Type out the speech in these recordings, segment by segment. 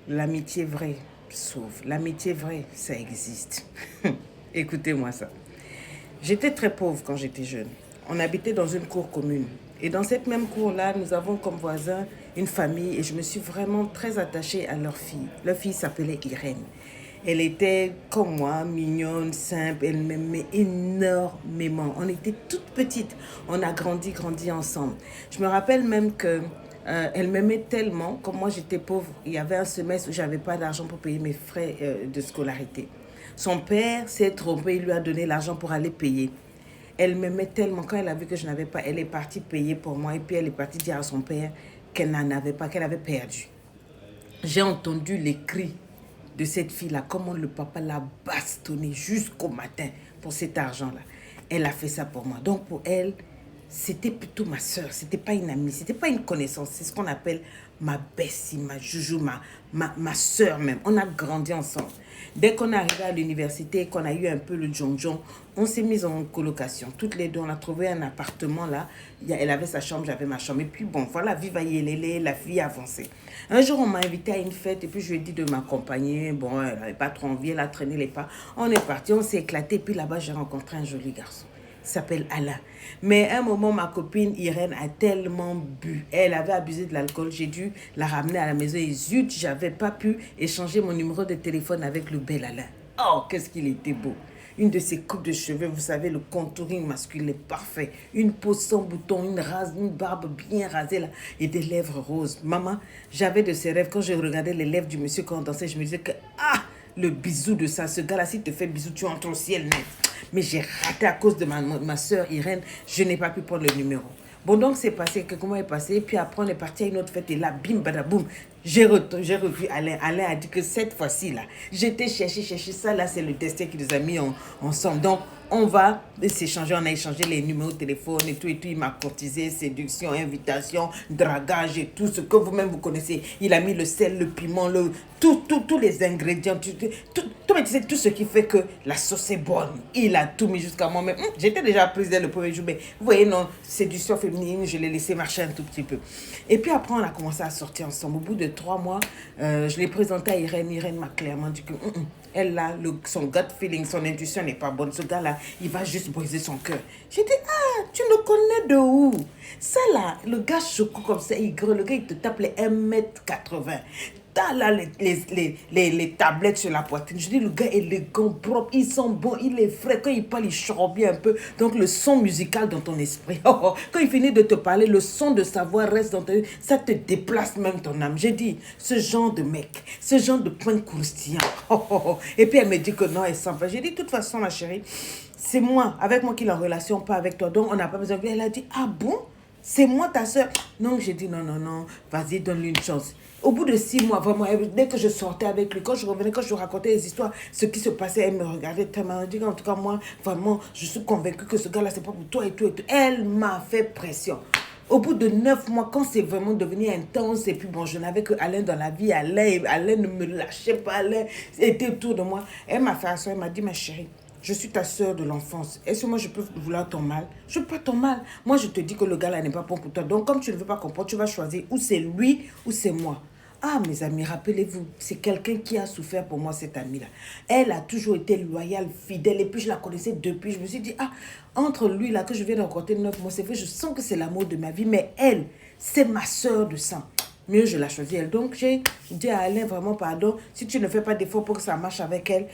L'amitié vraie sauve. L'amitié vraie, ça existe. Écoutez-moi ça. J'étais très pauvre quand j'étais jeune. On habitait dans une cour commune. Et dans cette même cour-là, nous avons comme voisin une famille et je me suis vraiment très attachée à leur fille. Leur fille s'appelait Irène. Elle était comme moi, mignonne, simple, elle m'aimait énormément. On était toutes petites, on a grandi ensemble. Je me rappelle même que elle m'aimait tellement, comme moi j'étais pauvre, il y avait un semestre où j'avais pas d'argent pour payer mes frais de scolarité. Son père s'est trompé, il lui a donné l'argent pour aller payer. Elle m'aimait tellement, quand elle a vu que je n'avais pas, elle est partie payer pour moi et puis elle est partie dire à son père qu'elle n'en avait pas, qu'elle avait perdu. J'ai entendu les cris de cette fille-là, comment le papa l'a bastonné jusqu'au matin pour cet argent-là. Elle a fait ça pour moi. Donc pour elle, c'était plutôt ma soeur, c'était pas une amie, c'était pas une connaissance, c'est ce qu'on appelle ma bestie, ma joujou, ma soeur même. On a grandi ensemble. Dès qu'on est arrivé à l'université, qu'on a eu un peu le jonjon, on s'est mis en colocation. Toutes les deux, on a trouvé un appartement là. Elle avait sa chambre, j'avais ma chambre. Et puis bon, voilà, viva yélélé, la vie avançait. Un jour, on m'a invité à une fête et puis je lui ai dit de m'accompagner. Bon, elle n'avait pas trop envie, elle a traîné les pas. On est parti, on s'est éclaté. Et puis là-bas, j'ai rencontré un joli garçon. Il s'appelle Alain. Mais à un moment, ma copine Irène a tellement bu. Elle avait abusé de l'alcool. J'ai dû la ramener à la maison et zut, j'avais pas pu échanger mon numéro de téléphone avec le bel Alain. Oh, qu'est-ce qu'il était beau. Une de ses coupes de cheveux, vous savez, le contouring masculin est parfait. Une peau sans bouton, une barbe bien rasée là, et des lèvres roses. Maman, j'avais de ces rêves. Quand je regardais les lèvres du monsieur quand on dansait, je me disais que, le bisou de ça, ce gars-là, s'il te fait bisou, tu entres au ciel net. Mais j'ai raté à cause de ma soeur Irène, je n'ai pas pu prendre le numéro. Bon, donc c'est passé, quelques mois est passé, puis après on est parti à une autre fête, et là, bim, badaboum, j'ai revu Alain. Alain a dit que cette fois-ci, là, j'étais chercher, ça, là, c'est le destin qui nous a mis ensemble. Donc, on va s'échanger, on a échangé les numéros de téléphone et tout, il m'a courtisé, séduction, invitation, dragage et tout ce que vous-même vous connaissez. Il a mis le sel, le piment, tous les ingrédients, tout ce qui fait que la sauce est bonne. Il a tout mis jusqu'à moi-même. J'étais déjà prise dès le premier jour, mais vous voyez, non, séduction féminine, je l'ai laissé marcher un tout petit peu. Et puis après, on a commencé à sortir ensemble. Au bout de 3 mois, je l'ai présenté à Irène. Irène m'a clairement dit que elle a son gut feeling, son intuition n'est pas bonne. Ce gars-là, il va juste briser son cœur. J'ai dit, tu le connais de où? Ça là, le gars choco comme ça, le gars il te tape les 1,80 m. T'as là les tablettes sur la poitrine. Je dis, le gars est élégant, propre, ils sont bons, il est frais. Quand il parle, il chante bien un peu. Donc, le son musical dans ton esprit. Quand il finit de te parler, le son de sa voix reste dans ton... Ça te déplace même ton âme. J'ai dit, ce genre de mec, ce genre de point croustillant. Et puis, elle me dit que non, elle s'en va. J'ai dit, de toute façon, ma chérie, c'est moi, avec moi qu'il est en relation, pas avec toi. Donc, on n'a pas besoin. Elle a dit, ah bon? C'est moi ta soeur. Donc j'ai dit non, vas-y, donne-lui une chance. Au bout de 6 mois, vraiment, dès que je sortais avec lui, quand je revenais, quand je racontais les histoires, ce qui se passait, elle me regardait tellement. Elle dit en tout cas, moi, vraiment, je suis convaincue que ce gars-là, c'est pas pour toi et tout et tout. Elle m'a fait pression. Au bout de 9 mois, quand c'est vraiment devenu intense, et puis bon, je n'avais que Alain dans la vie, Alain ne me lâchait pas, Alain était autour de moi. Elle m'a fait asseoir, elle m'a dit, ma chérie, je suis ta soeur de l'enfance. Est-ce que moi, je peux vouloir ton mal? Je ne veux pas ton mal. Moi, je te dis que le gars là n'est pas bon pour toi. Donc, comme tu ne veux pas comprendre, tu vas choisir ou c'est lui ou c'est moi. Ah, mes amis, rappelez-vous, c'est quelqu'un qui a souffert pour moi, cette amie-là. Elle a toujours été loyale, fidèle, et puis je la connaissais depuis. Je me suis dit, entre lui, là, que je viens de rencontrer 9 mois, c'est vrai, je sens que c'est l'amour de ma vie, mais elle, c'est ma soeur de sang. Mieux, je la choisis elle. Donc, j'ai dit à Alain, vraiment, pardon, si tu ne fais pas d'effort pour que ça marche avec elle,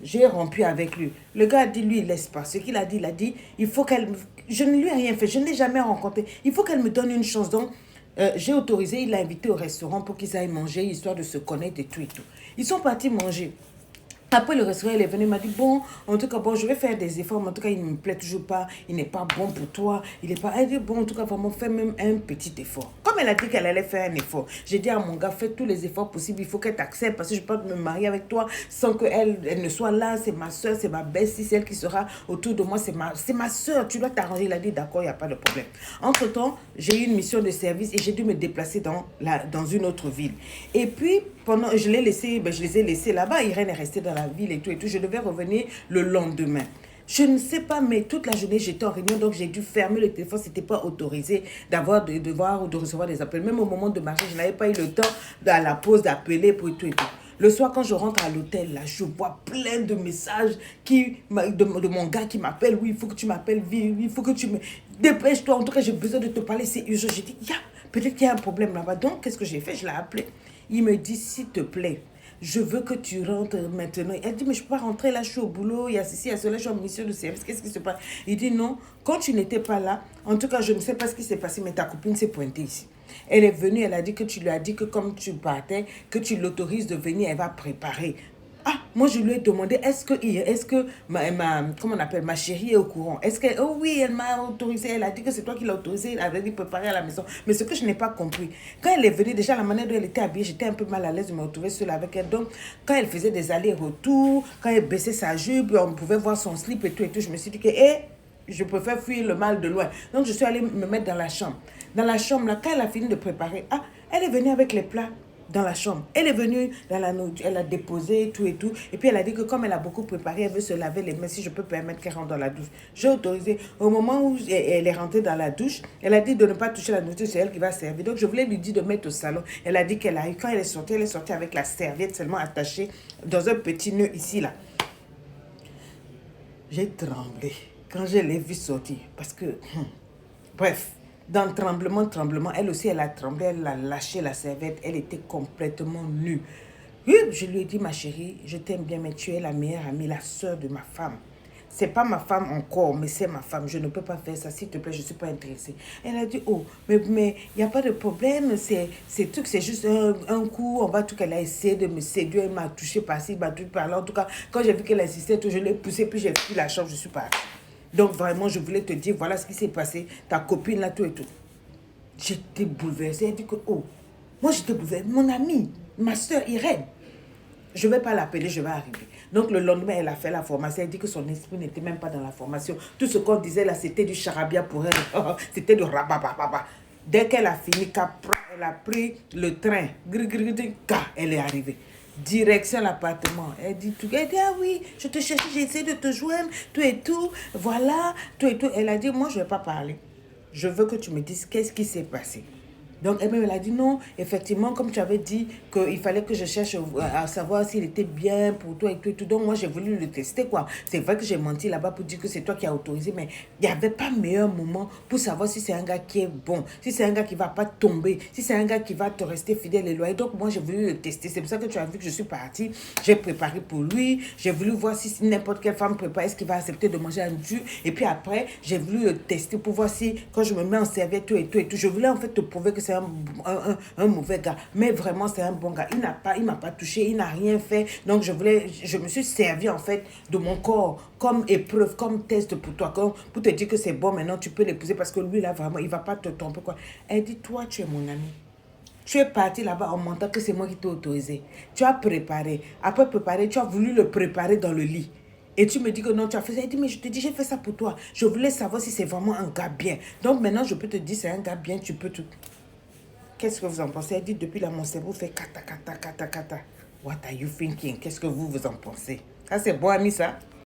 j'ai rompu avec lui. Le gars a dit, lui, il laisse pas. Ce qu'il a dit, il faut qu'elle... Je ne lui ai rien fait, je ne l'ai jamais rencontré. Il faut qu'elle me donne une chance. Donc, j'ai autorisé, il l'a invité au restaurant pour qu'ils aillent manger, histoire de se connaître et tout et tout. Ils sont partis manger. Après, le restaurant, il est venu, il m'a dit, bon, en tout cas, bon, je vais faire des efforts, mais en tout cas, il ne me plaît toujours pas, il n'est pas bon pour toi, il n'est pas... Elle dit, bon, en tout cas, vraiment, fais même un petit effort. Comme elle a dit qu'elle allait faire un effort, j'ai dit à mon gars, fais tous les efforts possibles, il faut qu'elle t'accepte, parce que je ne peux pas me marier avec toi sans qu'elle elle ne soit là, c'est ma soeur, c'est ma belle-sœur, c'est elle qui sera autour de moi, c'est ma soeur, tu dois t'arranger. Il a dit, d'accord, il n'y a pas de problème. Entre-temps, j'ai eu une mission de service et j'ai dû me déplacer dans une autre ville. Et puis, je les ai laissés là-bas, Irène est restée dans la ville et tout. Je devais revenir le lendemain. Je ne sais pas, mais toute la journée, j'étais en réunion, donc j'ai dû fermer le téléphone. Ce n'était pas autorisé d'avoir, de voir ou de recevoir des appels. Même au moment de marcher, je n'avais pas eu le temps, à la pause, d'appeler pour tout et tout. Le soir, quand je rentre à l'hôtel, là, je vois plein de messages de mon gars qui m'appelle. Oui, il faut que tu m'appelles, vite, il faut que tu me... Dépêche-toi, en tout cas, j'ai besoin de te parler, c'est urgent. J'ai dit, peut-être qu'il y a un problème là-bas. Donc, qu'est-ce que j'ai fait? Je l'ai appelé. Il me dit, s'il te plaît, je veux que tu rentres maintenant. Elle dit, mais je ne peux pas rentrer là, je suis au boulot, il y a ceci, il y a cela, je suis en mission de service, qu'est-ce qui se passe? Il dit, non, quand tu n'étais pas là, en tout cas, je ne sais pas ce qui s'est passé, mais ta copine s'est pointée ici. Elle est venue, elle a dit que tu lui as dit que comme tu partais, que tu l'autorises de venir, elle va préparer. Ah, moi je lui ai demandé, est-ce que comment on appelle, ma chérie est au courant? Est-ce que, oh oui, elle m'a autorisé, elle a dit que c'est toi qui l'as autorisé, elle avait dit préparer à la maison. Mais ce que je n'ai pas compris, quand elle est venue, déjà la manière dont elle était habillée, j'étais un peu mal à l'aise de me retrouver seule avec elle. Donc, quand elle faisait des allers-retours, quand elle baissait sa jupe, on pouvait voir son slip et tout, je me suis dit que, je préfère fuir le mal de loin. Donc, je suis allée me mettre dans la chambre. Dans la chambre, là, quand elle a fini de préparer, elle est venue avec les plats dans la chambre. Elle est venue dans la nourriture, elle a déposé tout et tout. Et puis elle a dit que comme elle a beaucoup préparé, elle veut se laver les mains, si je peux permettre qu'elle rentre dans la douche. J'ai autorisé. Au moment où elle est rentrée dans la douche, elle a dit de ne pas toucher la nourriture, c'est elle qui va servir. Donc je voulais lui dire de mettre au salon. Elle a dit qu'elle a eu, quand elle est sortie avec la serviette seulement attachée dans un petit nœud ici, là. J'ai tremblé quand je l'ai vue sortir. Parce que, bref, dans le tremblement, elle aussi, elle a tremblé, elle a lâché la serviette, elle était complètement nue. Oui, je lui ai dit, ma chérie, je t'aime bien, mais tu es la meilleure amie, la sœur de ma femme. C'est pas ma femme encore, mais c'est ma femme. Je ne peux pas faire ça, s'il te plaît, je ne suis pas intéressée. Elle a dit, oh, mais il n'y a pas de problème, c'est juste un coup, on va tout qu'elle a essayé de me séduire, elle m'a touché par-ci, m'a touché par-là. En tout cas, quand j'ai vu qu'elle insistait, je l'ai poussée, puis j'ai pris la chambre, je suis partie. Donc vraiment, je voulais te dire, voilà ce qui s'est passé, ta copine là, tout et tout. J'étais bouleversée. Elle dit que, oh, moi j'étais bouleversée. Mon amie, ma soeur Irène, je ne vais pas l'appeler, je vais arriver. Donc le lendemain, elle a fait la formation. Elle dit que son esprit n'était même pas dans la formation. Tout ce qu'on disait là, c'était du charabia pour elle. C'était du rabababa. Dès qu'elle a fini, elle a pris le train. Elle est arrivée. Direction l'appartement. Elle dit, ah oui, je te cherchais, j'ai essayé de te joindre, tout et tout. Voilà, tout et tout. Elle a dit, moi, je ne vais pas parler. Je veux que tu me dises qu'est-ce qui s'est passé. Donc elle-même, elle a dit non, effectivement, comme tu avais dit qu'il fallait que je cherche à savoir s'il était bien pour toi et tout et tout. Donc moi, j'ai voulu le tester, quoi. C'est vrai que j'ai menti là-bas pour dire que c'est toi qui as autorisé, mais il n'y avait pas meilleur moment pour savoir si c'est un gars qui est bon, si c'est un gars qui ne va pas tomber, si c'est un gars qui va te rester fidèle et loyal. Donc moi, j'ai voulu le tester. C'est pour ça que tu as vu que je suis partie. J'ai préparé pour lui. J'ai voulu voir si n'importe quelle femme prépare, est-ce qu'il va accepter de manger un dû. Et puis après, j'ai voulu le tester pour voir si, quand je me mets en serviette, tout et tout et tout, je voulais en fait te prouver que c'est un mauvais gars. Mais vraiment, c'est un bon gars. Il m'a pas touché, il n'a rien fait. Donc, je me suis servi en fait de mon corps comme épreuve, comme test pour toi, pour te dire que c'est bon, maintenant tu peux l'épouser parce que lui là, vraiment, il va pas te tromper, quoi. Elle dit, toi, tu es mon ami. Tu es parti là-bas en mentant que c'est moi qui t'ai autorisé. Tu as préparé. Après préparer, tu as voulu le préparer dans le lit. Et tu me dis que non, tu as fait ça. Elle dit, mais je te dis, j'ai fait ça pour toi. Je voulais savoir si c'est vraiment un gars bien. Donc maintenant, je peux te dire, c'est un gars bien, tu peux tout. Qu'est-ce que vous en pensez? Elle dit, depuis là, mon cerveau fait kata, kata, kata, kata. What are you thinking? Qu'est-ce que vous en pensez? Ça, c'est bon, ami, ça?